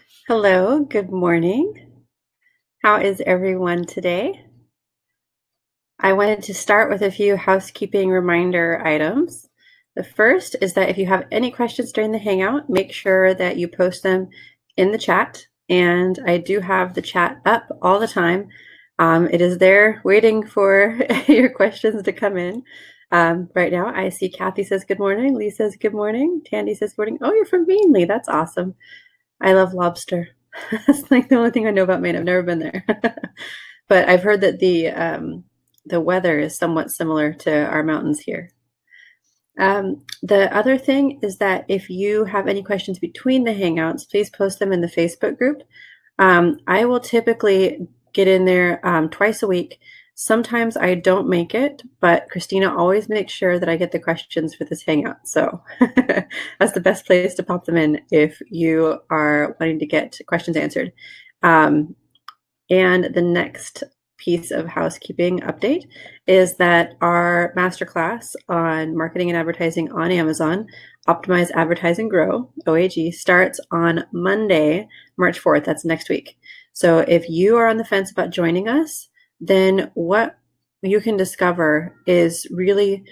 Hello, good morning. How is everyone today? I wanted to start with a few housekeeping reminder items. The first is that if you have any questions during the Hangout, make sure that you post them in the chat. And I do have the chat up all the time. It is there waiting for your questions to come in. Right now, I see Kathy says good morning. Lee says good morning. Tandy says good morning. Oh, you're from Mainly. That's awesome. I love lobster. That's like the only thing I know about Maine. I've never been there. But I've heard that the weather is somewhat similar to our mountains here. The other thing is that if you have any questions between the Hangouts, please post them in the Facebook group. I will typically get in there twice a week. Sometimes I don't make it, but Christina always makes sure that I get the questions for this Hangout. So that's the best place to pop them in if you are wanting to get questions answered. And the next piece of housekeeping update is that our masterclass on marketing and advertising on Amazon, Optimize, Advertise, and Grow, OAG, starts on Monday, March 4th. That's next week. So if you are on the fence about joining us, then what you can discover is really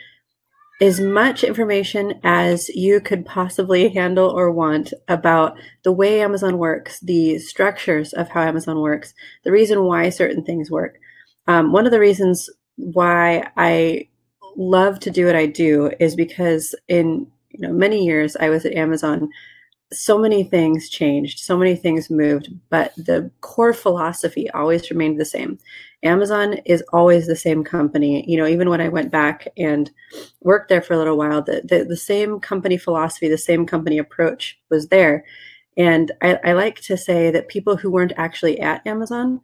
as much information as you could possibly handle or want about the way Amazon works, the structures of how Amazon works, the reason why certain things work. One of the reasons why I love to do what I do is because in many years I was at Amazon. So many things changed, so many things moved, but the core philosophy always remained the same. Amazon is always the same company. Even when I went back and worked there for a little while, the same company philosophy, the same company approach was there. And I like to say that people who weren't actually at Amazon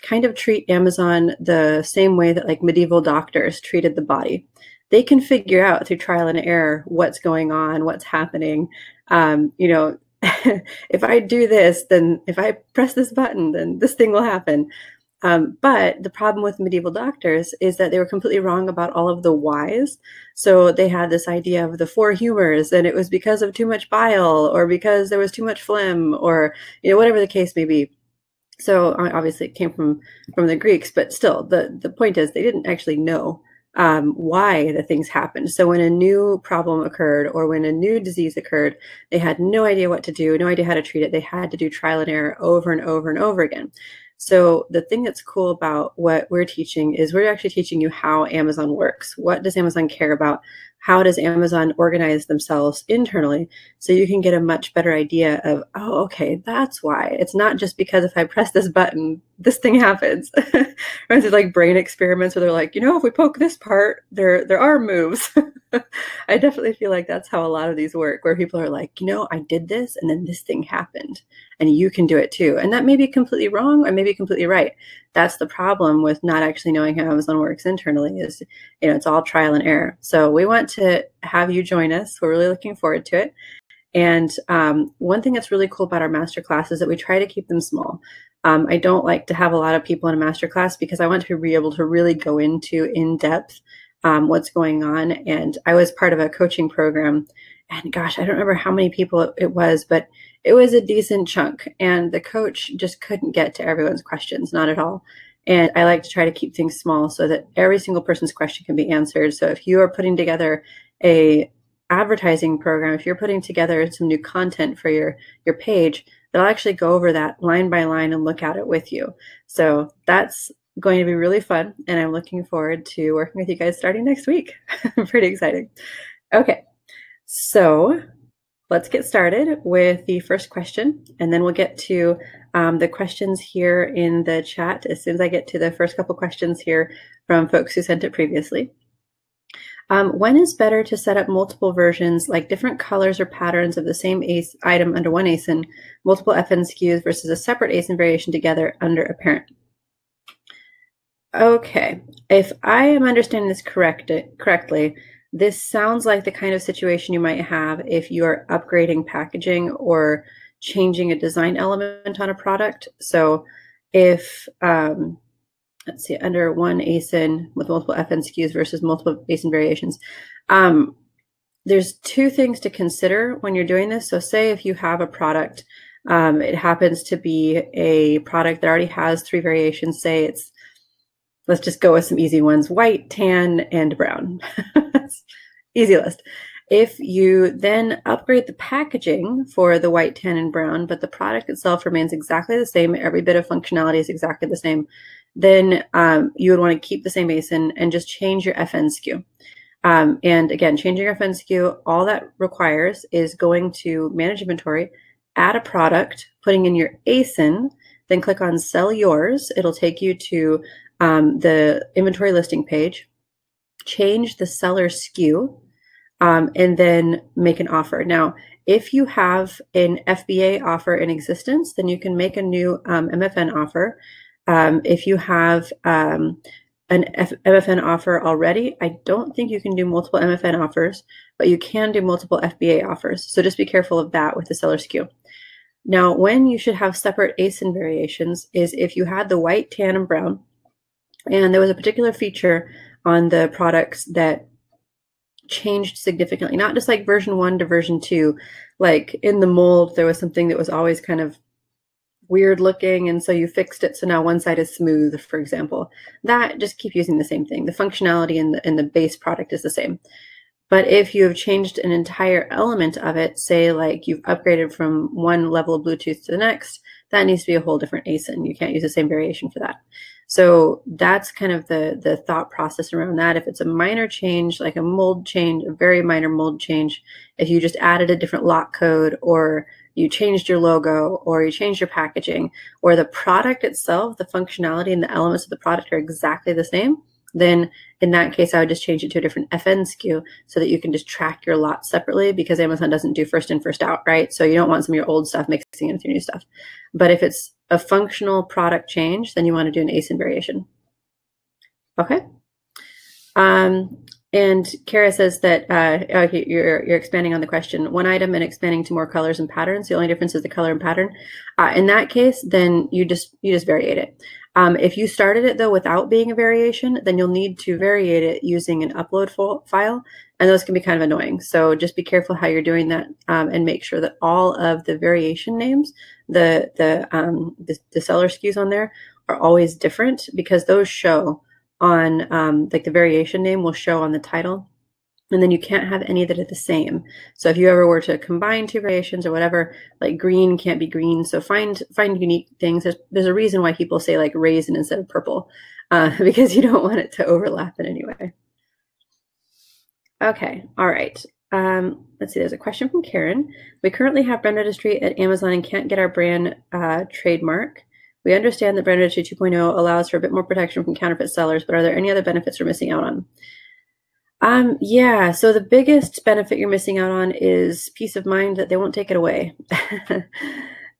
kind of treat Amazon the same way that like medieval doctors treated the body. They can figure out through trial and error what's going on, what's happening. If I do this, then if I press this button, then this thing will happen. But the problem with medieval doctors is that they were completely wrong about all of the whys. So they had this idea of the four humors, and it was because of too much bile, or because there was too much phlegm, or whatever the case may be. So obviously it came from the Greeks, but still the point is they didn't actually know why the things happened. So when a new problem occurred or when a new disease occurred, they had no idea what to do, no idea how to treat it. They had to do trial and error over and over and over again. So the thing that's cool about what we're teaching is we're actually teaching you how Amazon works. What does Amazon care about? How does Amazon organize themselves internally? So you can get a much better idea of, oh, okay, that's why. It's not just because if I press this button, this thing happens. Right? It's like brain experiments where they're like, if we poke this part, there are moves. I definitely feel like that's how a lot of these work, where people are like, I did this and then this thing happened and you can do it too. And that may be completely wrong or maybe completely right. That's the problem with not actually knowing how Amazon works internally is, it's all trial and error. So we want to have you join us. We're really looking forward to it. And one thing that's really cool about our masterclass is that we try to keep them small. I don't like to have a lot of people in a masterclass because I want to be able to really go into in depth what's going on. And I was part of a coaching program, and gosh, I don't remember how many people it was, but it was a decent chunk. And the coach just couldn't get to everyone's questions, not at all. And I like to try to keep things small so that every single person's question can be answered. So if you are putting together a advertising program, if you're putting together some new content for your page, they'll actually go over that line by line and look at it with you. So that's going to be really fun, and I'm looking forward to working with you guys starting next week. Pretty exciting. Okay, so let's get started with the first question, and then we'll get to the questions here in the chat as soon as I get to the first couple questions here from folks who sent it previously. When is better to set up multiple versions, like different colors or patterns of the same item under one ASIN, multiple FN SKUs versus a separate ASIN variation together under a parent? Okay, if I am understanding this correctly, this sounds like the kind of situation you might have if you are upgrading packaging or changing a design element on a product. So if, let's see, under one ASIN with multiple FN SKUs versus multiple ASIN variations, there's two things to consider when you're doing this. So say if you have a product It happens to be a product that already has 3 variations. Say it's, let's just go with some easy ones: white, tan, and brown. Easy list. If you then upgrade the packaging for the white, tan, and brown, but the product itself remains exactly the same, every bit of functionality is exactly the same, then you would want to keep the same ASIN and just change your FN SKU. And again, changing your FN SKU, all that requires is going to manage inventory, add a product, putting in your ASIN, then click on sell yours. It'll take you to the inventory listing page, change the seller SKU, and then make an offer. Now, if you have an FBA offer in existence, then you can make a new MFN offer. If you have an MFN offer already, I don't think you can do multiple MFN offers, but you can do multiple FBA offers. So just be careful of that with the seller SKU. Now, when you should have separate ASIN variations is if you had the white, tan, and brown, and there was a particular feature on the products that changed significantly, not just like version 1 to version 2. Like in the mold, there was something that was always kind of weird looking, and so you fixed it so now one side is smooth, for example. That, just keep using the same thing. The functionality in the base product is the same. But if you have changed an entire element of it, say like you've upgraded from one level of Bluetooth to the next, that needs to be a whole different ASIN. You can't use the same variation for that. So that's kind of the thought process around that. If it's a minor change, like a mold change, a very minor mold change, if you just added a different lock code, or you changed your logo, or you changed your packaging, or the product itself, the functionality and the elements of the product are exactly the same, then in that case, I would just change it to a different FN SKU so that you can just track your lot separately, because Amazon doesn't do first in, first out, right? So you don't want some of your old stuff mixing in with your new stuff. But if it's a functional product change, then you want to do an ASIN variation. Okay. And Kara says that you're expanding on the question. One item and expanding to more colors and patterns. The only difference is the color and pattern. In that case, then you just variate it. If you started it though without being a variation, then you'll need to variate it using an upload file, and those can be kind of annoying. So just be careful how you're doing that, and make sure that all of the variation names, the seller SKUs on there, are always different, because those show on like the variation name will show on the title, and then you can't have any that are the same. So if you ever were to combine 2 variations or whatever, like green can't be green. So find unique things. There's a reason why people say like raisin instead of purple, because you don't want it to overlap in any way. Okay, all right. Let's see, there's a question from Karen. We currently have brand registry at Amazon and can't get our brand trademark. We understand that brand registry 2.0 allows for a bit more protection from counterfeit sellers, but are there any other benefits we're missing out on? Yeah, so the biggest benefit you're missing out on is peace of mind that they won't take it away,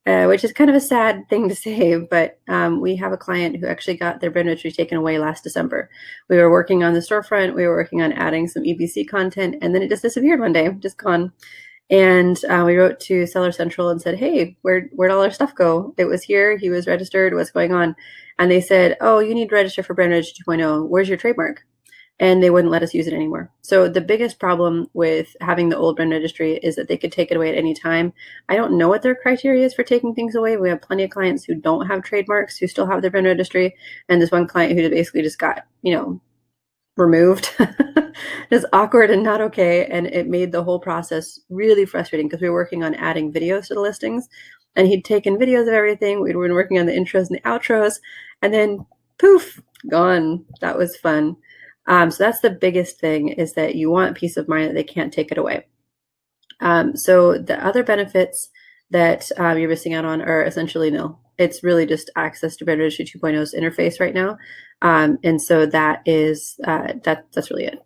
which is kind of a sad thing to say, but we have a client who actually got their brand registry taken away last December. We were working on the storefront, we were working on adding some EBC content, and then it just disappeared one day, just gone. And we wrote to Seller Central and said, hey, where'd all our stuff go? It was here, he was registered, what's going on? And they said, oh, you need to register for brand registry 2.0, where's your trademark? And they wouldn't let us use it anymore. So the biggest problem with having the old brand registry is that they could take it away at any time. I don't know what their criteria is for taking things away. We have plenty of clients who don't have trademarks, who still have their brand registry. And this one client who basically just got, removed. It's awkward and not okay. And it made the whole process really frustrating, because we were working on adding videos to the listings, and he'd taken videos of everything. We'd been working on the intros and the outros, and then poof, gone. That was fun. So that's the biggest thing, is that you want peace of mind that they can't take it away. So the other benefits that you're missing out on are essentially nil. It's really just access to brand registry 2.0's interface right now. And so that is, that's really it.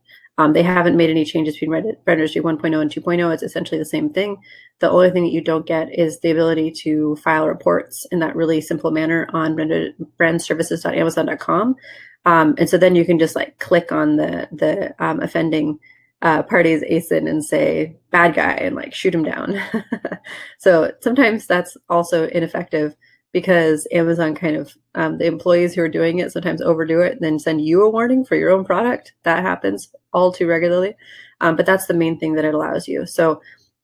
They haven't made any changes between brand registry 1.0 and 2.0. It's essentially the same thing. The only thing that you don't get is the ability to file reports in that really simple manner on brandservices.amazon.com. And so then you can just like click on the offending party's ASIN and say bad guy and like shoot him down. So sometimes that's also ineffective, because Amazon kind of, the employees who are doing it sometimes overdo it and then send you a warning for your own product. That happens all too regularly. But that's the main thing that it allows you. So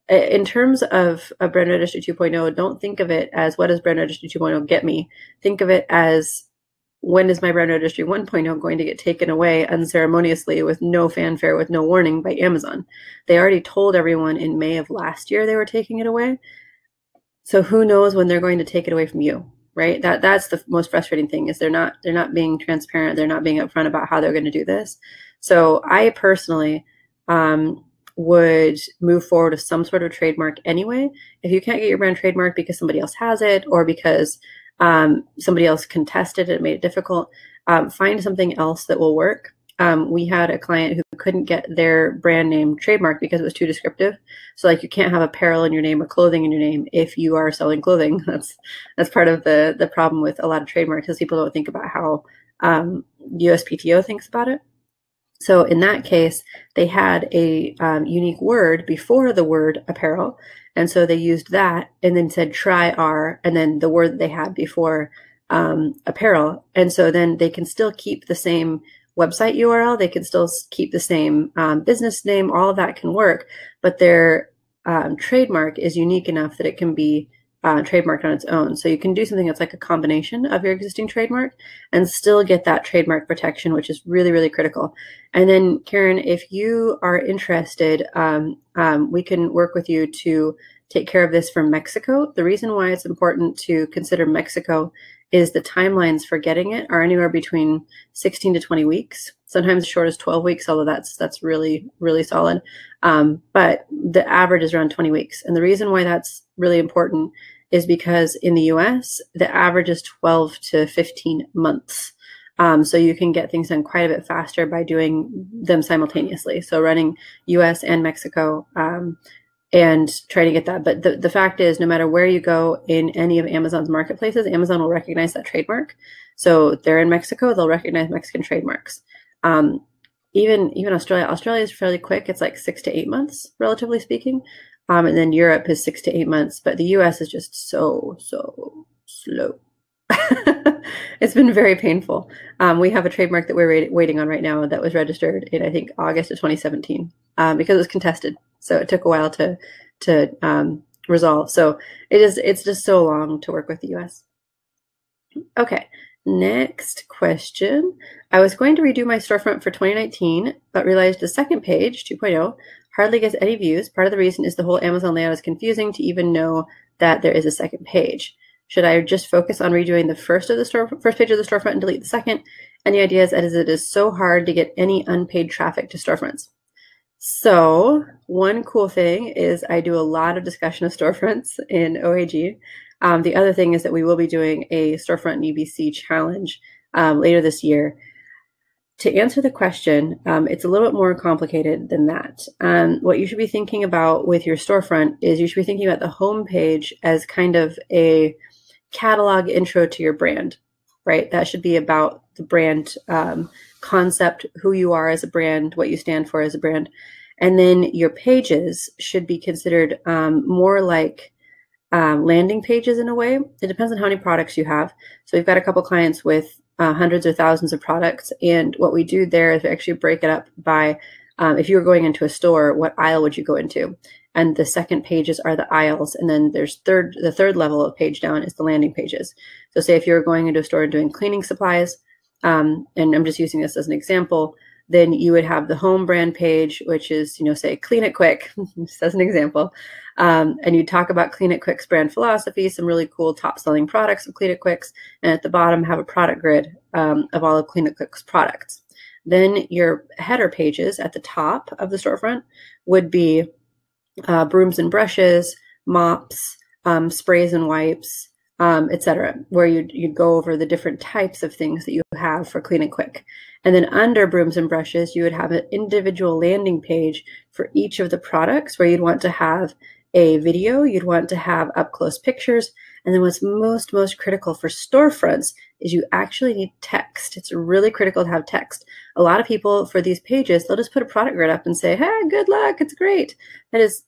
in terms of a brand registry 2.0, don't think of it as what does brand registry 2.0 get me? Think of it as when is my brand registry 1.0 going to get taken away unceremoniously with no fanfare, with no warning by Amazon? They already told everyone in May of last year they were taking it away. So who knows when they're going to take it away from you, right? That's the most frustrating thing, is they're not being transparent. They're not being upfront about how they're going to do this. So I personally would move forward with some sort of trademark anyway. If you can't get your brand trademark because somebody else has it, or because somebody else contested it and made it difficult, find something else that will work. We had a client who couldn't get their brand name trademarked because it was too descriptive. So like, you can't have apparel in your name or clothing in your name if you are selling clothing. That's part of the problem with a lot of trademarks, because people don't think about how USPTO thinks about it. So in that case, they had a unique word before the word apparel. And so they used that and then said try our, and then the word that they had before apparel. And so then they can still keep the same website URL. They can still keep the same business name. All of that can work, but their trademark is unique enough that it can be trademarked on its own. So you can do something that's like a combination of your existing trademark and still get that trademark protection, which is really, really critical. And then Karen, if you are interested, we can work with you to take care of this from Mexico. The reason why it's important to consider Mexico is the timelines for getting it are anywhere between 16 to 20 weeks, sometimes as short as 12 weeks, although that's really, really solid. But the average is around 20 weeks. And the reason why that's really important is because in the US, the average is 12 to 15 months. So you can get things done quite a bit faster by doing them simultaneously. So running US and Mexico, and try to get that. But the fact is, no matter where you go in any of Amazon's marketplaces, Amazon will recognize that trademark. So they're in Mexico, they'll recognize Mexican trademarks. Even Australia is fairly quick. It's like 6 to 8 months, relatively speaking. And then Europe is 6 to 8 months, but the US is just so slow. It's been very painful. We have a trademark that we're waiting on right now that was registered in, I think, August of 2017 because it was contested. So it took a while to resolve. So it's just so long to work with the US. Okay, next question. I was going to redo my storefront for 2019, but realized the second page, 2.0, hardly gets any views. Part of the reason is the whole Amazon layout is confusing to even know that there is a second page. Should I just focus on redoing the first page of the storefront and delete the second? And the idea is that it is so hard to get any unpaid traffic to storefronts. So one cool thing is I do a lot of discussion of storefronts in OAG. The other thing is that we will be doing a storefront and UBC challenge later this year. To answer the question, it's a little bit more complicated than that. What you should be thinking about with your storefront is you should be thinking about the home page as kind of a catalog intro to your brand, right? That should be about the brand concept, who you are as a brand, what you stand for as a brand. And then your pages should be considered more like landing pages in a way. It depends on how many products you have. So we've got a couple clients with hundreds or thousands of products. And what we do there is we actually break it up by, if you were going into a store, what aisle would you go into? And the second pages are the aisles. And then there's the third level of page down is the landing pages. So say if you're going into a store and doing cleaning supplies, and I'm just using this as an example, then you would have the home brand page, which is, say Clean It Quick, just as an example. And you talk about Clean It Quick's brand philosophy, some really cool top selling products of Clean It Quick's, and at the bottom have a product grid of all of Clean It Quick's products. Then your header pages at the top of the storefront would be brooms and brushes, mops, sprays and wipes, etc., where you'd go over the different types of things that you have for Clean It Quick. And then under brooms and brushes, you would have an individual landing page for each of the products where you'd want to have a video, you'd want to have up close pictures. And then what's most critical for storefronts is you actually need text. It's really critical to have text. A lot of people for these pages, they'll just put a product grid up and say, hey, good luck, it's great. That is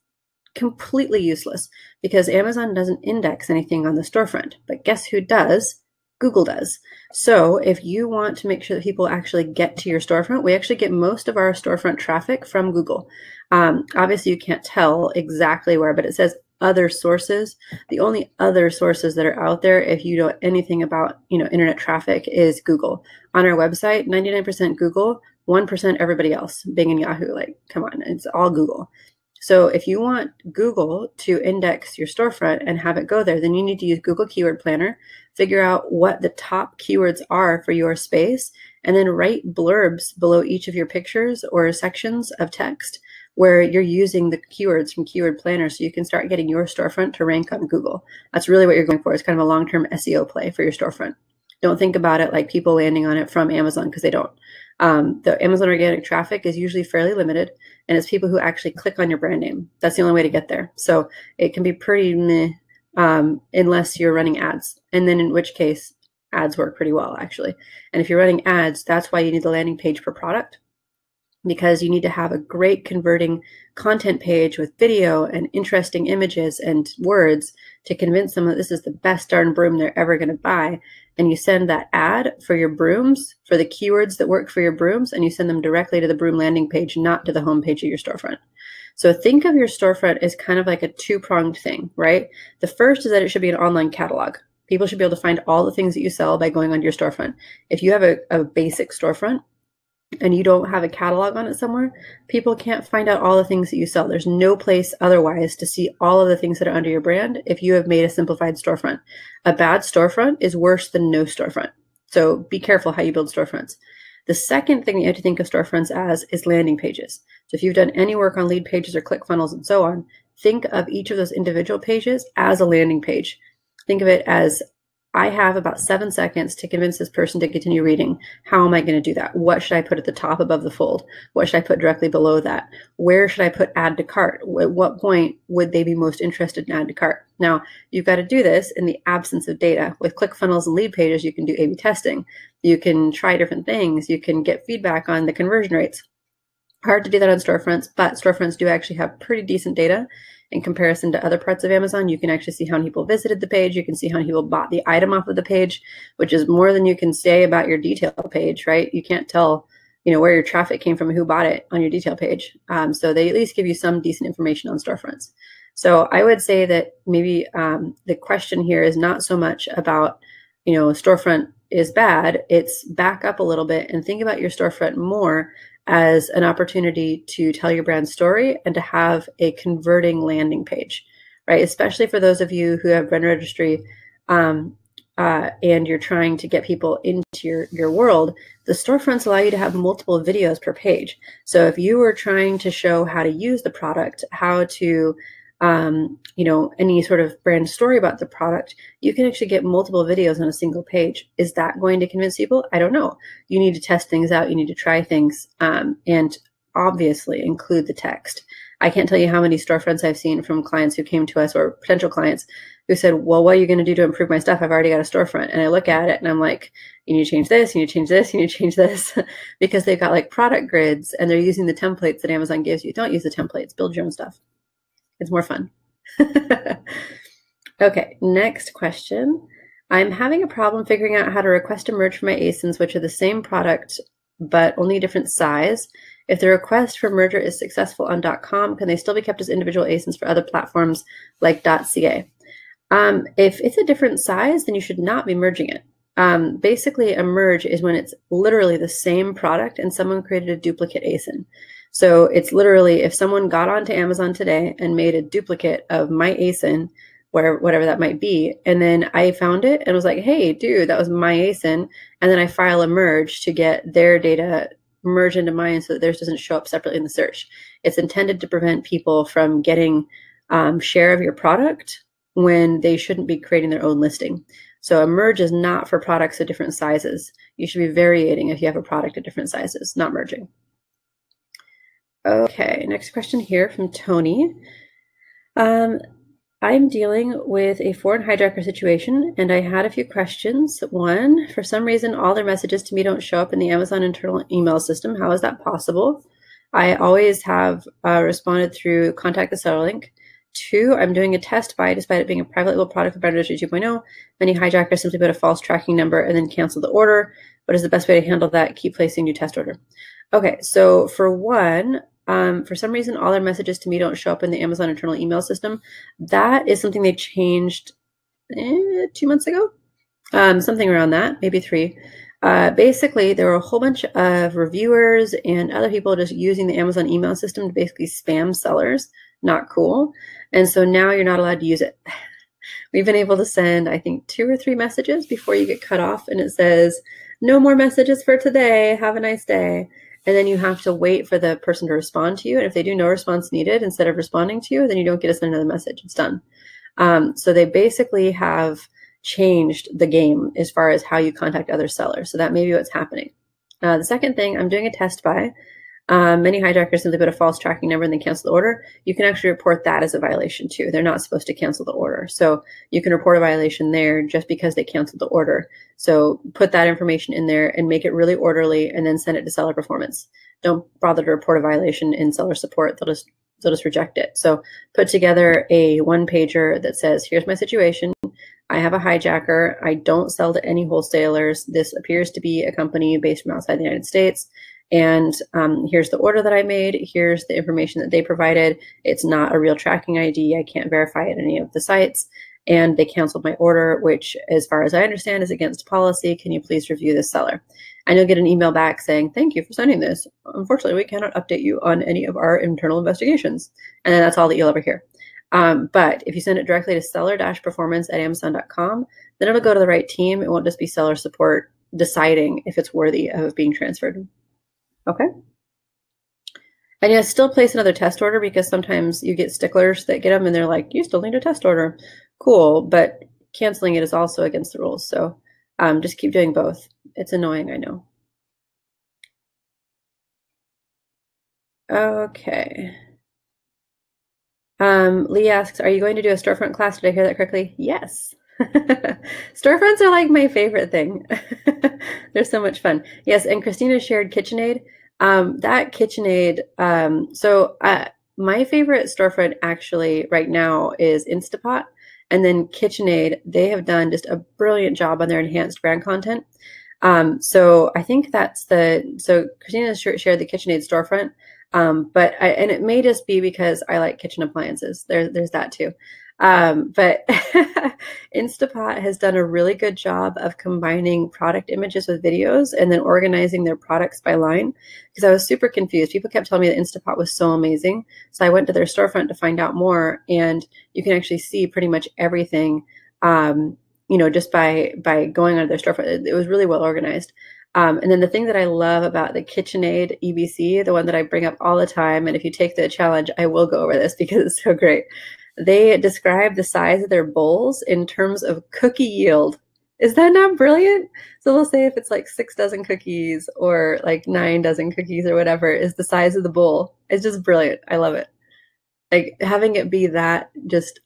completely useless because Amazon doesn't index anything on the storefront. But guess who does? Google does. So if you want to make sure that people actually get to your storefront, we actually get most of our storefront traffic from Google. Obviously, you can't tell exactly where, but it says other sources. The only other sources that are out there, if you know anything about internet traffic, is Google. On our website, 99% Google, 1% everybody else, Bing and Yahoo. Like, come on, it's all Google. So if you want Google to index your storefront and have it go there, then you need to use Google Keyword Planner, figure out what the top keywords are for your space, and then write blurbs below each of your pictures or sections of text where you're using the keywords from Keyword Planner so you can start getting your storefront to rank on Google. That's really what you're going for. It's kind of a long-term SEO play for your storefront. Don't think about it like people landing on it from Amazon, because they don't. The Amazon organic traffic is usually fairly limited, and it's people who actually click on your brand name. That's the only way to get there. So it can be pretty meh, unless you're running ads, and then in which case ads work pretty well, actually. And if you're running ads, that's why you need the landing page per product, because you need to have a great converting content page with video and interesting images and words to convince them that this is the best darn broom they're ever going to buy. And you send that ad for your brooms, for the keywords that work for your brooms, and you send them directly to the broom landing page, not to the home page of your storefront. So think of your storefront as kind of like a two-pronged thing, right? The first is that it should be an online catalog. People should be able to find all the things that you sell by going onto your storefront. If you have a basic storefront and you don't have a catalog on it somewhere, people can't find out all the things that you sell. There's no place otherwise to see all of the things that are under your brand if you have made a simplified storefront. A bad storefront is worse than no storefront. So be careful how you build storefronts. The second thing that you have to think of storefronts as is landing pages. So if you've done any work on lead pages or ClickFunnels and so on, think of each of those individual pages as a landing page. Think of it as, I have about 7 seconds to convince this person to continue reading. How am I going to do that? What should I put at the top above the fold? What should I put directly below that? Where should I put add to cart? At what point would they be most interested in add to cart? Now, you've got to do this in the absence of data. With ClickFunnels and lead pages, you can do A/B testing. You can try different things. You can get feedback on the conversion rates. Hard to do that on storefronts, but storefronts do actually have pretty decent data. In comparison to other parts of Amazon, you can actually see how many people visited the page. You can see how many people bought the item off of the page, which is more than you can say about your detail page, right? You can't tell, where your traffic came from and who bought it on your detail page. So they at least give you some decent information on storefronts. So I would say that maybe the question here is not so much about, storefront is bad. It's back up a little bit and think about your storefront more as an opportunity to tell your brand story and to have a converting landing page, right? Especially for those of you who have brand registry and you're trying to get people into your world, the storefronts allow you to have multiple videos per page. So if you were trying to show how to use the product, how to, any sort of brand story about the product, you can actually get multiple videos on a single page. Is that going to convince people? I don't know. You need to test things out. You need to try things and obviously include the text. I can't tell you how many storefronts I've seen from clients who came to us or potential clients who said, well, what are you going to do to improve my stuff? I've already got a storefront. And I look at it and I'm like, you need to change this, you need to change this, you need to change this, because they've got like product grids and they're using the templates that Amazon gives you. Don't use the templates, build your own stuff. It's more fun. Okay, next question. I'm having a problem figuring out how to request a merge for my ASINs, which are the same product, but only a different size. If the request for merger is successful on .com, can they still be kept as individual ASINs for other platforms like .ca? If it's a different size, then you should not be merging it. Basically, a merge is when it's literally the same product and someone created a duplicate ASIN. So it's literally if someone got onto Amazon today and made a duplicate of my ASIN, whatever that might be, and then I found it and was like, hey, dude, that was my ASIN, and then I file a merge to get their data merged into mine so that theirs doesn't show up separately in the search. It's intended to prevent people from getting share of your product when they shouldn't be creating their own listing. So a merge is not for products of different sizes. You should be variating if you have a product of different sizes, not merging. Okay, next question here from Tony. I'm dealing with a foreign hijacker situation and I had a few questions. One, for some reason, all their messages to me don't show up in the Amazon internal email system. How is that possible? I always have responded through contact the seller link. 2, I'm doing a test buy despite it being a private label product of Brand Industry 2.0. Many hijackers simply put a false tracking number and then cancel the order. What is the best way to handle that? Keep placing new test order. Okay, so for one, for some reason, all their messages to me don't show up in the Amazon internal email system. That is something they changed 2 months ago, something around that, maybe 3. Basically, there were a whole bunch of reviewers and other people just using the Amazon email system to basically spam sellers. Not cool. And so now you're not allowed to use it. We've been able to send, I think, 2 or 3 messages before you get cut off, and it says, no more messages for today. Have a nice day. And then you have to wait for the person to respond to you. And if they do no response needed, instead of responding to you, then you don't get to send another message. It's done. So they basically have changed the game as far as how you contact other sellers. So that may be what's happening. The second thing, I'm doing a test buy. Many hijackers simply put a false tracking number and then cancel the order. You can actually report that as a violation too. They're not supposed to cancel the order. So you can report a violation there just because they canceled the order. So put that information in there and make it really orderly and then send it to seller performance. Don't bother to report a violation in seller support. They'll just reject it. So put together a 1-pager that says, here's my situation. I have a hijacker. I don't sell to any wholesalers. This appears to be a company based from outside the United States. And here's the order that I made. Here's the information that they provided. It's not a real tracking ID. I can't verify it at any of the sites. And they canceled my order, which, as far as I understand, is against policy. Can you please review this seller? And you'll get an email back saying, thank you for sending this. Unfortunately, we cannot update you on any of our internal investigations. And then that's all that you'll ever hear. But if you send it directly to seller-performance@amazon.com, then it'll go to the right team. It won't just be seller support deciding if it's worthy of being transferred. Okay. And yeah, still place another test order because sometimes you get sticklers that get them and they're like, you still need a test order. Cool. But canceling it is also against the rules. So just keep doing both. It's annoying, I know. Okay. Lee asks, are you going to do a storefront class? Did I hear that correctly? Yes. Storefronts are like my favorite thing. They're so much fun. Yes, and Christina shared KitchenAid. That KitchenAid, my favorite storefront actually right now is Instapot, and then KitchenAid. They have done just a brilliant job on their enhanced brand content. So I think that's so Christina shared the KitchenAid storefront. And it may just be because I like kitchen appliances. There's that too. But Instapot has done a really good job of combining product images with videos and then organizing their products by line, because I was super confused. People kept telling me that Instapot was so amazing. So I went to their storefront to find out more, and you can actually see pretty much everything, just by going onto their storefront. It was really well organized. And then the thing that I love about the KitchenAid EBC, the one that I bring up all the time, and if you take the challenge, I will go over this because it's so great. They describe the size of their bowls in terms of cookie yield. Is that not brilliant? So they'll say if it's like 6 dozen cookies or like 9 dozen cookies or whatever is the size of the bowl. It's just brilliant. I love it. Like having it be that just,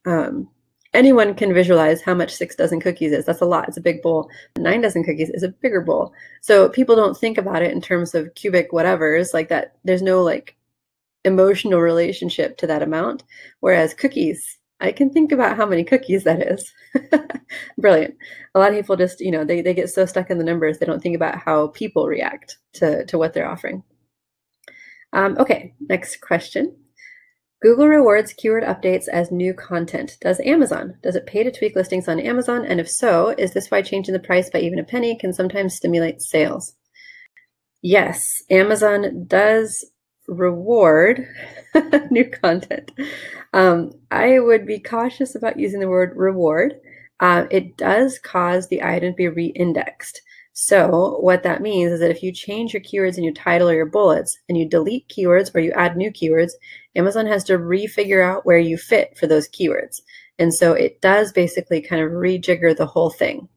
anyone can visualize how much 6 dozen cookies is. That's a lot. It's a big bowl. 9 dozen cookies is a bigger bowl. So people don't think about it in terms of cubic whatevers like that. There's no like emotional relationship to that amount. Whereas cookies, I can think about how many cookies that is. Brilliant. A lot of people just, they get so stuck in the numbers, they don't think about how people react to what they're offering. Okay, next question. Google rewards keyword updates as new content. Does Amazon? Does it pay to tweak listings on Amazon? And if so, is this why changing the price by even a penny can sometimes stimulate sales? Yes, Amazon does reward new content. I would be cautious about using the word reward. It does cause the item to be re-indexed. So what that means is that if you change your keywords in your title or your bullets and you delete keywords or you add new keywords, Amazon has to refigure out where you fit for those keywords. And so it does basically kind of rejigger the whole thing.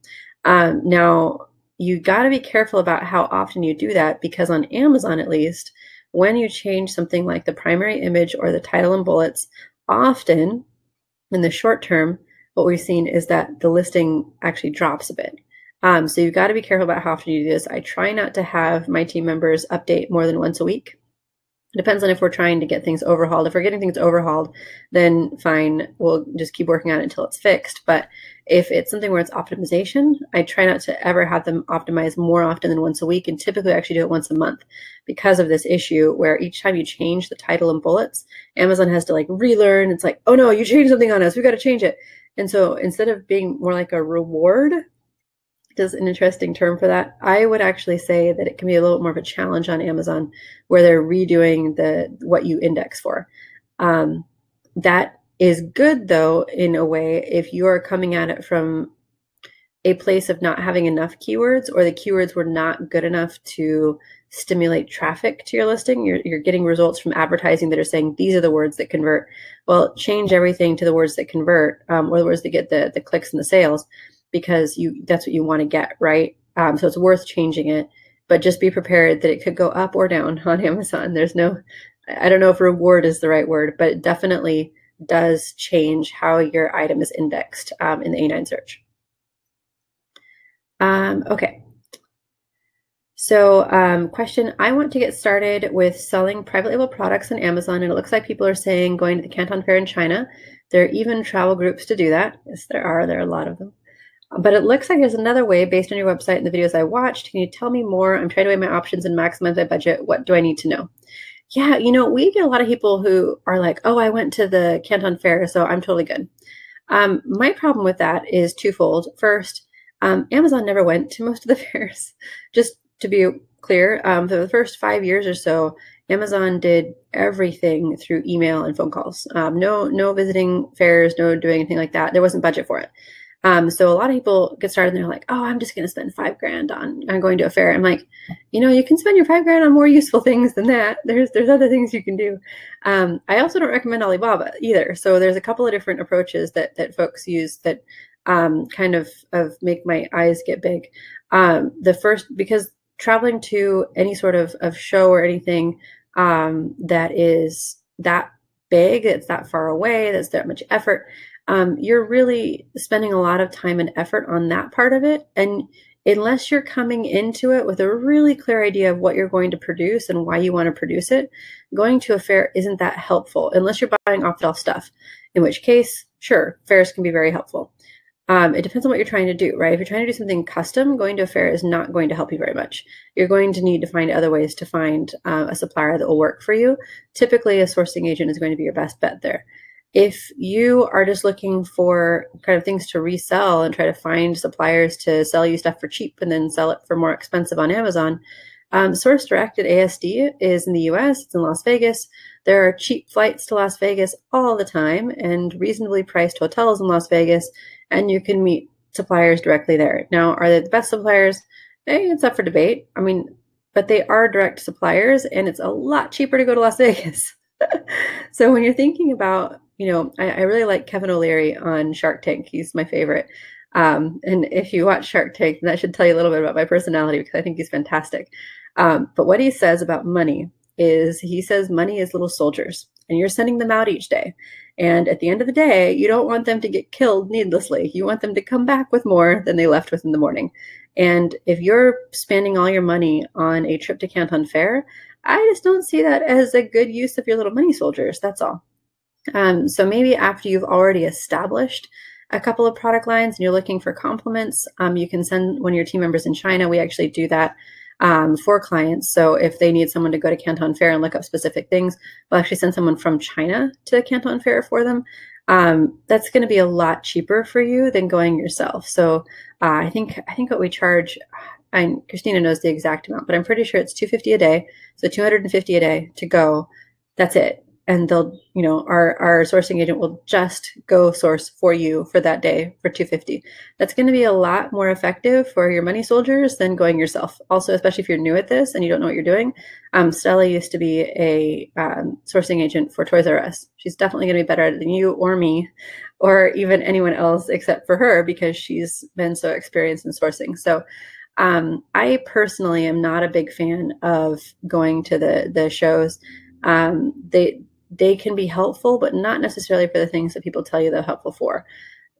Now, you got to be careful about how often you do that, because on Amazon, at least, when you change something like the primary image or the title and bullets, often in the short term, what we've seen is that the listing actually drops a bit. So you've got to be careful about how often you do this. I try not to have my team members update more than once a week. depends on if we're trying to get things overhauled. If we're getting things overhauled, then fine, we'll just keep working on it until it's fixed. But if it's something where it's optimization, I try not to ever have them optimize more often than once a week, and typically actually do it once a month because of this issue where each time you change the title and bullets, Amazon has to like relearn. It's like, oh no, you changed something on us, we got to change it. And so instead of being more like a reward, is an interesting term for that, I would actually say that it can be a little more of a challenge on Amazon where they're redoing what you index for. That is good though, in a way, if you're coming at it from a place of not having enough keywords, or the keywords were not good enough to stimulate traffic to your listing. You're getting results from advertising that are saying these are the words that convert. Well, change everything to the words that convert, or the words that get the clicks and the sales, because that's what you want to get, right? So it's worth changing it, but just be prepared that it could go up or down on Amazon. I don't know if reward is the right word, but it definitely does change how your item is indexed in the A9 search. Okay. So question, I want to get started with selling private label products on Amazon, and it looks like people are saying going to the Canton Fair in China. There are even travel groups to do that. Yes, there are a lot of them. But it looks like there's another way based on your website and the videos I watched. Can you tell me more? I'm trying to weigh my options and maximize my budget. What do I need to know? Yeah, we get a lot of people who are like, oh, I went to the Canton Fair, so I'm totally good. My problem with that is twofold. First, Amazon never went to most of the fairs. Just to be clear, for the first 5 years or so, Amazon did everything through email and phone calls. No visiting fairs, no doing anything like that. There wasn't budget for it. So a lot of people get started and they're like, oh, I'm just going to spend $5,000 on going to a fair. I'm like, you can spend your $5,000 on more useful things than that. There's other things you can do. I also don't recommend Alibaba either. So there's a couple of different approaches that folks use that kind of make my eyes get big. The first, because traveling to any sort of show or anything that is that big, it's that far away, that's that much effort, you're really spending a lot of time and effort on that part of it. And unless you're coming into it with a really clear idea of what you're going to produce and why you want to produce it, going to a fair isn't that helpful unless you're buying off-the-shelf stuff, in which case, sure, fairs can be very helpful. It depends on what you're trying to do, right? If you're trying to do something custom, going to a fair is not going to help you very much. You're going to need to find other ways to find a supplier that will work for you. Typically, a sourcing agent is going to be your best bet there. If you are just looking for kind of things to resell and try to find suppliers to sell you stuff for cheap and then sell it for more expensive on Amazon, Source Direct at ASD is in the US, it's in Las Vegas. There are cheap flights to Las Vegas all the time and reasonably priced hotels in Las Vegas, and you can meet suppliers directly there. Now, are they the best suppliers? It's up for debate. I mean, but they are direct suppliers, and it's a lot cheaper to go to Las Vegas. So when you're thinking about, I really like Kevin O'Leary on Shark Tank. He's my favorite. And if you watch Shark Tank, that should tell you a little bit about my personality, because I think he's fantastic. But what he says about money is, he says money is little soldiers, and you're sending them out each day. And at the end of the day, you don't want them to get killed needlessly. You want them to come back with more than they left with in the morning. And if you're spending all your money on a trip to Canton Fair, I just don't see that as a good use of your little money soldiers. That's all. So maybe after you've already established a couple of product lines and you're looking for compliments, you can send one of your team members in China. We actually do that for clients. So if they need someone to go to Canton Fair and look up specific things, we'll actually send someone from China to Canton Fair for them. That's going to be a lot cheaper for you than going yourself. So I think what we charge, and Christina knows the exact amount, but I'm pretty sure it's $250 a day. So $250 a day to go. That's it. And they'll, our sourcing agent will just go source for you for that day for $250. That's going to be a lot more effective for your money soldiers than going yourself. Also, especially if you're new at this and you don't know what you're doing. Stella used to be a sourcing agent for Toys R Us. She's definitely going to be better at it than you or me, or even anyone else except for her, because she's been so experienced in sourcing. So I personally am not a big fan of going to the shows. They can be helpful, but not necessarily for the things that people tell you they're helpful for.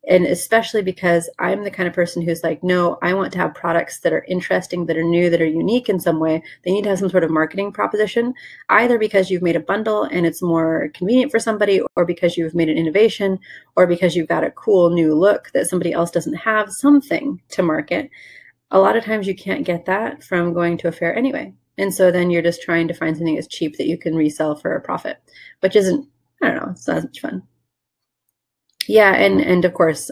And especially because I'm the kind of person who's like, no, I want to have products that are interesting, that are new, that are unique in some way. They need to have some sort of marketing proposition, either because you've made a bundle and it's more convenient for somebody, or because you've made an innovation, or because you've got a cool new look that somebody else doesn't have, something to market. A lot of times you can't get that from going to a fair anyway. And so then you're just trying to find something that's cheap that you can resell for a profit, which isn't, I don't know, it's not much fun. Yeah, and of course,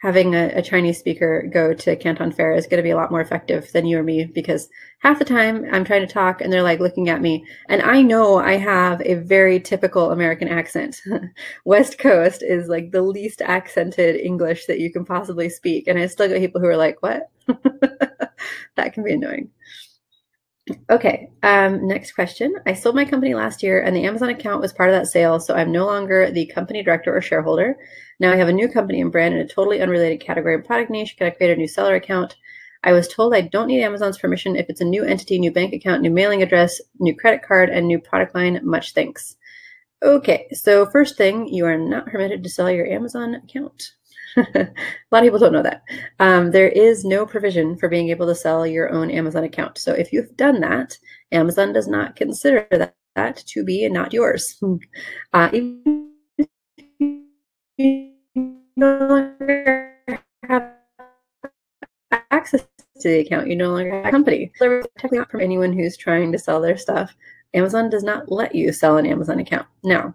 having a Chinese speaker go to Canton Fair is going to be a lot more effective than you or me, because half the time I'm trying to talk and they're like looking at me, and I know I have a very typical American accent. West Coast is like the least accented English that you can possibly speak, and I still get people who are like, what? That can be annoying. Okay, next question. I sold my company last year and the Amazon account was part of that sale, so I'm no longer the company director or shareholder. Now I have a new company and brand in a totally unrelated category and product niche. Can I create a new seller account? I was told I don't need Amazon's permission if it's a new entity, new bank account, new mailing address, new credit card, and new product line. Much thanks. Okay, so first thing, you are not permitted to sell your Amazon account. A lot of people don't know that. There is no provision for being able to sell your own Amazon account. So if you've done that, Amazon does not consider that to be not yours. Even if you no longer have access to the account, you no longer have a company. So technically not from anyone who's trying to sell their stuff. Amazon does not let you sell an Amazon account. Now,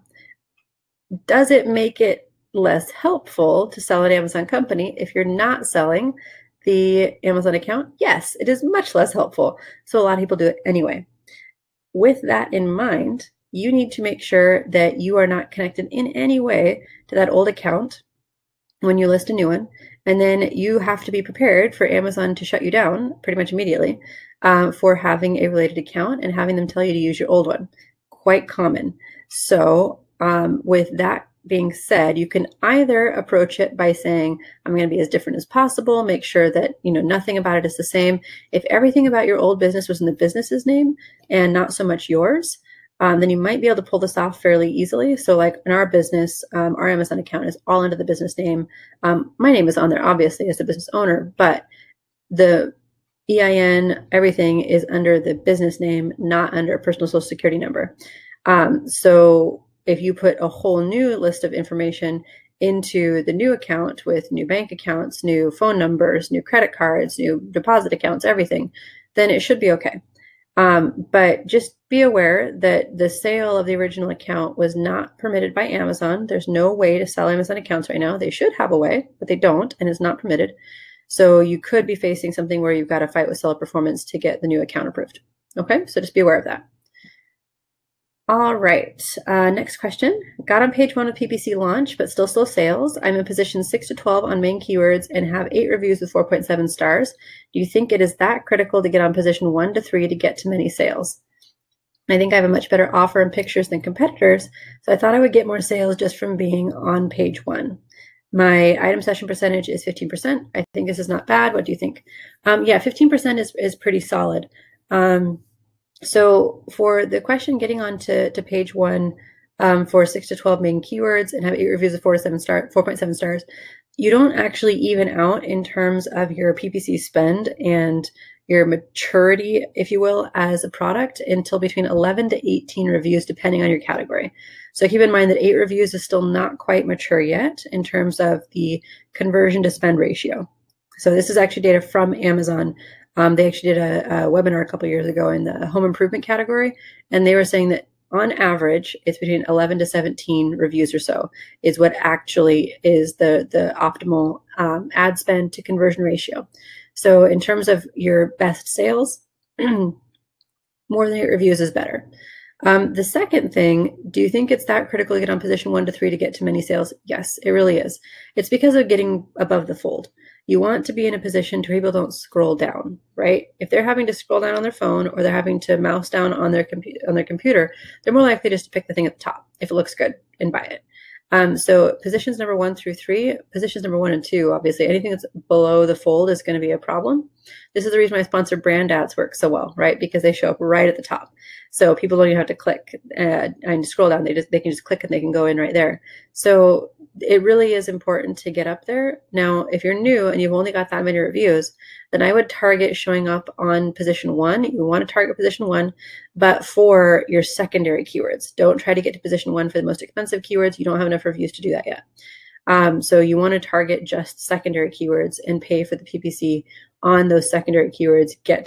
does it make it less helpful to sell an Amazon company if you're not selling the Amazon account? Yes, it is much less helpful. So a lot of people do it anyway. With that in mind, you need to make sure that you are not connected in any way to that old account when you list a new one. And then you have to be prepared for Amazon to shut you down pretty much immediately for having a related account and having them tell you to use your old one. Quite common. So with that being said, you can either approach it by saying, I'm going to be as different as possible, make sure that nothing about it is the same. If everything about your old business was in the business's name and not so much yours, then you might be able to pull this off fairly easily. So like in our business, our Amazon account is all under the business name. My name is on there, obviously, as the business owner, but the EIN, everything is under the business name, not under a personal social security number. So if you put a whole new list of information into the new account with new bank accounts, new phone numbers, new credit cards, new deposit accounts, everything, then it should be okay. But just be aware that the sale of the original account was not permitted by Amazon. There's no way to sell Amazon accounts right now. They should have a way, but they don't, and it's not permitted. So you could be facing something where you've got to fight with seller performance to get the new account approved. Okay, so just be aware of that. All right, next question. Got on page 1 of PPC launch, but still slow sales. I'm in position 6 to 12 on main keywords and have 8 reviews with 4.7 stars. Do you think it is that critical to get on position 1 to 3 to get to many sales? I think I have a much better offer and pictures than competitors, so I thought I would get more sales just from being on page 1. My item session percentage is 15%. I think this is not bad. What do you think? Yeah, 15% is pretty solid. So for the question, getting on to page 1 for 6 to 12 main keywords and have 8 reviews of 4.7 stars, you don't actually even out in terms of your PPC spend and your maturity, if you will, as a product until between 11 to 18 reviews, depending on your category. So keep in mind that 8 reviews is still not quite mature yet in terms of the conversion to spend ratio. So this is actually data from Amazon. They actually did a webinar a couple years ago in the home improvement category, and they were saying that on average, it's between 11 to 17 reviews or so is what actually is the optimal ad spend to conversion ratio. So in terms of your best sales, more than 8 reviews is better. The second thing, do you think it's that critical to get on position 1 to 3 to get to many sales? Yes, it really is. It's because of getting above the fold. You want to be in a position where people don't scroll down, right? If they're having to scroll down on their phone or they're having to mouse down on their computer, they're more likely just to pick the thing at the top if it looks good and buy it. So positions number 1 through 3, positions number 1 and 2, obviously anything that's below the fold is going to be a problem. This is the reason why sponsored brand ads work so well, right? Because they show up right at the top. So people don't even have to click and scroll down. They can just click and they can go in right there. So it really is important to get up there. Now, if you're new and you've only got that many reviews, then I would target showing up on position 1. You want to target position 1, but for your secondary keywords. Don't try to get to position 1 for the most expensive keywords. You don't have enough reviews to do that yet. So you want to target just secondary keywords and pay for the PPC on those secondary keywords. Get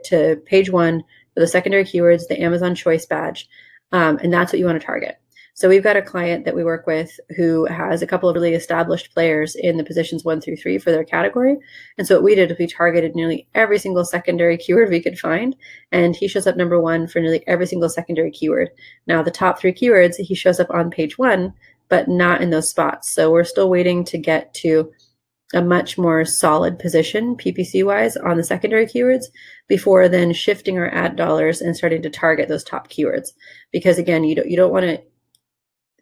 to page 1 for the secondary keywords, the Amazon Choice badge, and that's what you want to target. So we've got a client that we work with who has a couple of really established players in the positions 1 through 3 for their category. And so what we did is we targeted nearly every single secondary keyword we could find. And he shows up number 1 for nearly every single secondary keyword. Now the top 3 keywords, he shows up on page 1, but not in those spots. So we're still waiting to get to a much more solid position PPC wise on the secondary keywords before then shifting our ad dollars and starting to target those top keywords. Because again, you don't want to,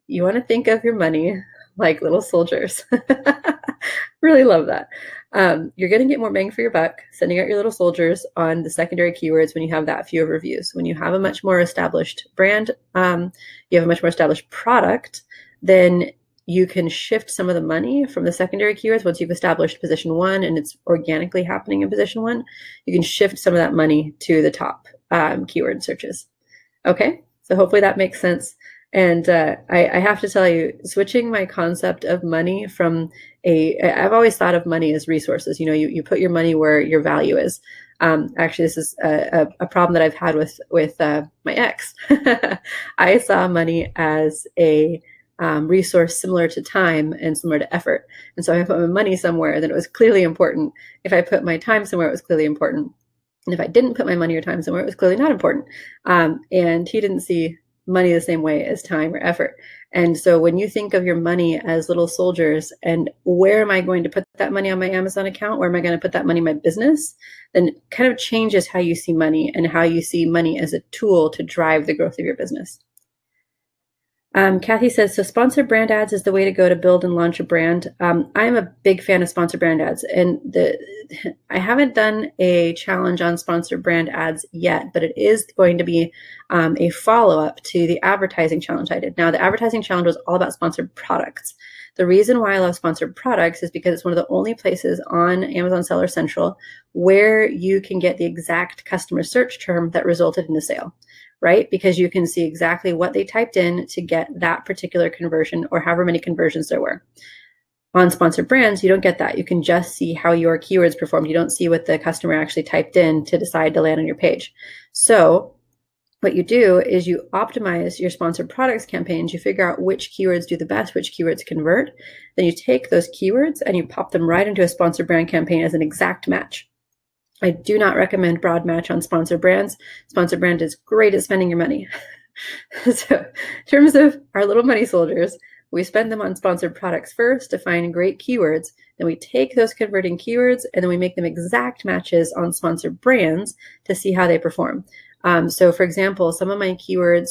you want to think of your money like little soldiers. Really love that. You're going to get more bang for your buck sending out your little soldiers on the secondary keywords when you have that few of reviews. When you have a much more established brand, you have a much more established product, then you can shift some of the money from the secondary keywords. Once you've established position 1 and it's organically happening in position 1, you can shift some of that money to the top keyword searches. Okay, so hopefully that makes sense. And I have to tell you, switching my concept of money from I've always thought of money as resources. You know, you put your money where your value is. Actually, this is a problem that I've had with my ex. I saw money as a resource similar to time and similar to effort. And so if I put my money somewhere, then it was clearly important. If I put my time somewhere, it was clearly important. And if I didn't put my money or time somewhere, it was clearly not important. And he didn't see money the same way as time or effort. And so when you think of your money as little soldiers and where am I going to put that money on my Amazon account? Where am I going to put that money in my business? Then it kind of changes how you see money and how you see money as a tool to drive the growth of your business. Kathy says, so sponsored brand ads is the way to go to build and launch a brand. I'm a big fan of sponsored brand ads, and I haven't done a challenge on sponsored brand ads yet, but it is going to be a follow-up to the advertising challenge I did. Now, the advertising challenge was all about sponsored products. The reason why I love sponsored products is because it's one of the only places on Amazon Seller Central where you can get the exact customer search term that resulted in a sale. Right? Because you can see exactly what they typed in to get that particular conversion or however many conversions there were. On sponsored brands, you don't get that. You can just see how your keywords performed. You don't see what the customer actually typed in to decide to land on your page. So what you do is you optimize your sponsored products campaigns. You figure out which keywords do the best, which keywords convert. Then you take those keywords and you pop them right into a sponsored brand campaign as an exact match. I do not recommend broad match on sponsored brands. Sponsored brand is great at spending your money. So in terms of our little money soldiers, we spend them on sponsored products first to find great keywords. Then we take those converting keywords and then we make them exact matches on sponsored brands to see how they perform. So for example, some of my keyword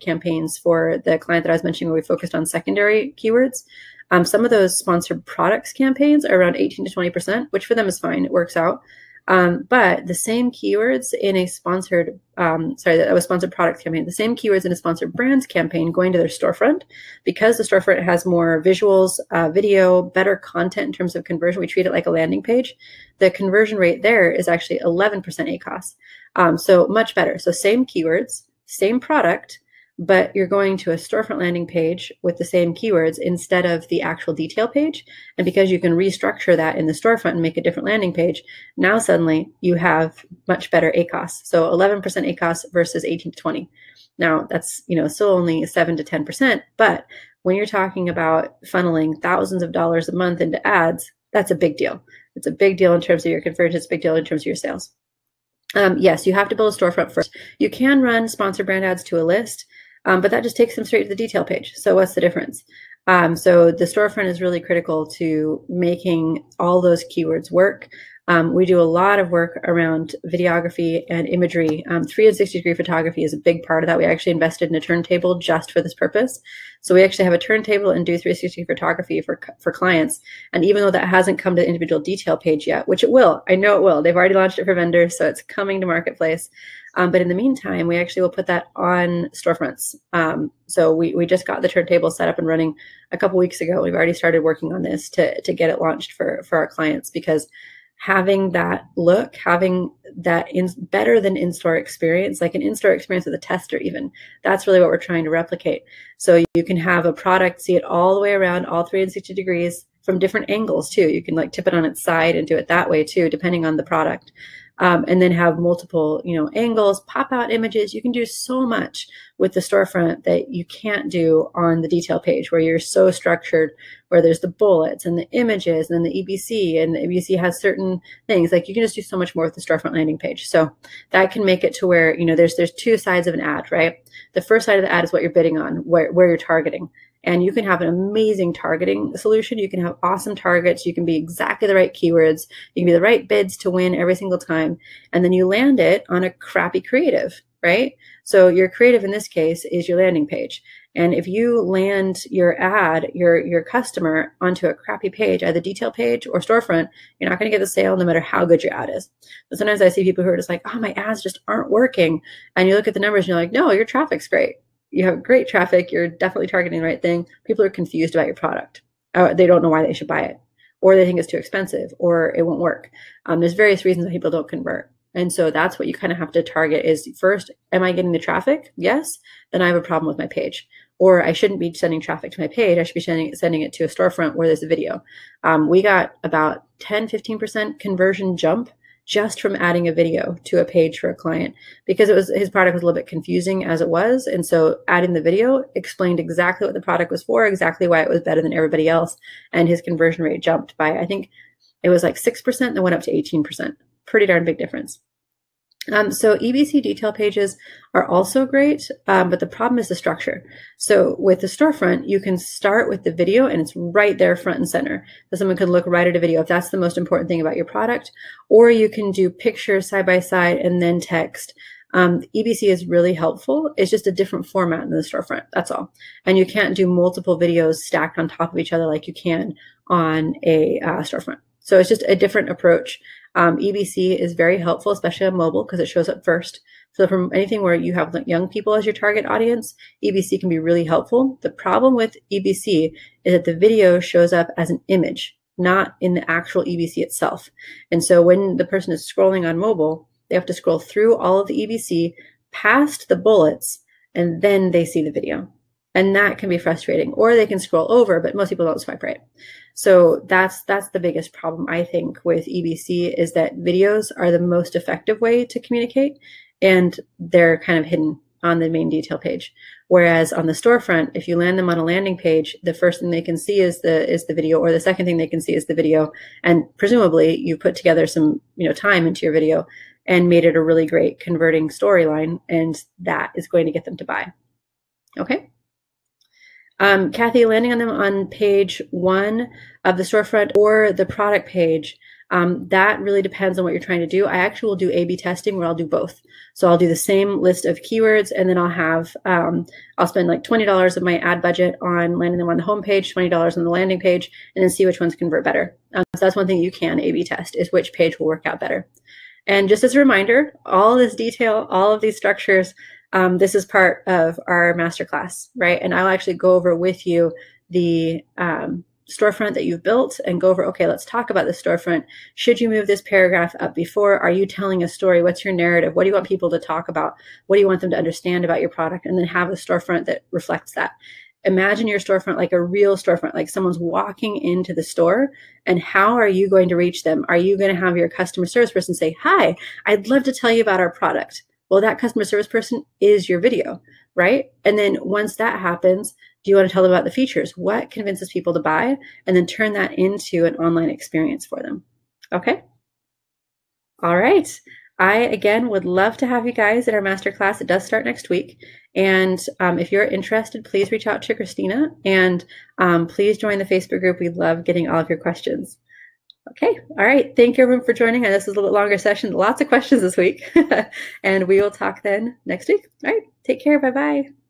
campaigns for the client that I was mentioning where we focused on secondary keywords, some of those sponsored products campaigns are around 18 to 20%, which for them is fine. It works out. But the same keywords in a sponsored, that was sponsored products campaign, the same keywords in a sponsored brands campaign going to their storefront, because the storefront has more visuals, video, better content in terms of conversion. We treat it like a landing page. The conversion rate there is actually 11% ACOS. So much better. So same keywords, same product, but you're going to a storefront landing page with the same keywords instead of the actual detail page. And because you can restructure that in the storefront and make a different landing page, now suddenly you have much better ACOS. So 11% ACOS versus 18 to 20. Now that's, still only 7 to 10%, but when you're talking about funneling thousands of dollars a month into ads, that's a big deal. It's a big deal in terms of your conversion. It's a big deal in terms of your sales. Yes, you have to build a storefront first. You can run sponsored brand ads to a list, but that just takes them straight to the detail page. So what's the difference? So the storefront is really critical to making all those keywords work. We do a lot of work around videography and imagery. 360-degree photography is a big part of that. We actually invested in a turntable just for this purpose. So we actually have a turntable and do 360 photography for clients. And even though that hasn't come to the individual detail page yet, which it will, I know it will. They've already launched it for vendors, so it's coming to marketplace. But in the meantime, we actually will put that on Storefronts. So we just got the turntable set up and running a couple weeks ago. We've already started working on this to get it launched for our clients, because having that look, having that better than in-store experience, like an in-store experience with a tester even, that's really what we're trying to replicate. So you can have a product, see it all the way around, all 360 degrees from different angles too. You can like tip it on its side and do it that way too, depending on the product. And then have multiple, angles, pop out images. You can do so much with the storefront that you can't do on the detail page, where you're so structured, where there's the bullets and the images and the EBC, and the EBC has certain things. Like, you can just do so much more with the storefront landing page. So that can make it to where, there's two sides of an ad, right? The first side of the ad is what you're bidding on, where you're targeting. And you can have an amazing targeting solution. You can have awesome targets. You can be exactly the right keywords. You can be the right bids to win every single time. And then you land it on a crappy creative, right? So your creative in this case is your landing page. And if you land your ad, your customer onto a crappy page, either detail page or storefront, you're not going to get the sale no matter how good your ad is. But sometimes I see people who are just like, oh, my ads just aren't working. And you look at the numbers and you're like, no, your traffic's great. You have great traffic. You're definitely targeting the right thing. People are confused about your product. They don't know why they should buy it, or they think it's too expensive, or it won't work. There's various reasons that people don't convert. And so that's what you kind of have to target is, first, am I getting the traffic? Yes. Then I have a problem with my page. Or I shouldn't be sending traffic to my page. I should be sending it to a storefront where there's a video. We got about 10-15% conversion jump just from adding a video to a page for a client, because his product was a little bit confusing as it was. And so adding the video explained exactly what the product was for, exactly why it was better than everybody else. And his conversion rate jumped by, I think it was like 6%, then went up to 18%. Pretty darn big difference. So EBC detail pages are also great, but the problem is the structure. So with the storefront, you can start with the video and it's right there front and center. So someone can look right at a video if that's the most important thing about your product, or you can do pictures side by side and then text. EBC is really helpful. It's just a different format than the storefront. That's all. And you can't do multiple videos stacked on top of each other like you can on a storefront. So it's just a different approach. EBC is very helpful, especially on mobile, because it shows up first. So from anything where you have young people as your target audience, EBC can be really helpful. The problem with EBC is that the video shows up as an image, not in the actual EBC itself. And so when the person is scrolling on mobile, they have to scroll through all of the EBC, past the bullets, and then they see the video. And that can be frustrating. Or they can scroll over, but most people don't swipe right. So that's the biggest problem, I think, with EBC, is that videos are the most effective way to communicate, and they're kind of hidden on the main detail page. Whereas on the storefront, if you land them on a landing page, the first thing they can see is the video, or the second thing they can see is the video. And presumably you put together some time into your video and made it a really great converting storyline, and that is going to get them to buy. Okay. Kathy, landing on them on page 1 of the storefront or the product page, that really depends on what you're trying to do. I actually will do A/B testing where I'll do both. So I'll do the same list of keywords, and then I'll have, I'll spend like $20 of my ad budget on landing them on the home page, $20 on the landing page, and then see which ones convert better. So that's one thing you can A/B test, is which page will work out better. And just as a reminder, all this detail, all of these structures, this is part of our masterclass, right? And I'll actually go over with you the storefront that you've built and go over, okay, let's talk about the storefront. Should you move this paragraph up before? Are you telling a story? What's your narrative? What do you want people to talk about? What do you want them to understand about your product? And then have a storefront that reflects that. Imagine your storefront like a real storefront, like someone's walking into the store, and how are you going to reach them? Are you going to have your customer service person say, hi, I'd love to tell you about our product? Well, that customer service person is your video, right? And then once that happens, do you want to tell them about the features? What convinces people to buy? And then turn that into an online experience for them. Okay. All right. I, again, would love to have you guys at our masterclass. It does start next week. And if you're interested, please reach out to Christina, and please join the Facebook group. We love getting all of your questions. Okay. All right. Thank you everyone for joining. And this was a little bit longer session. Lots of questions this week. And we will talk then next week. All right. Take care. Bye-bye.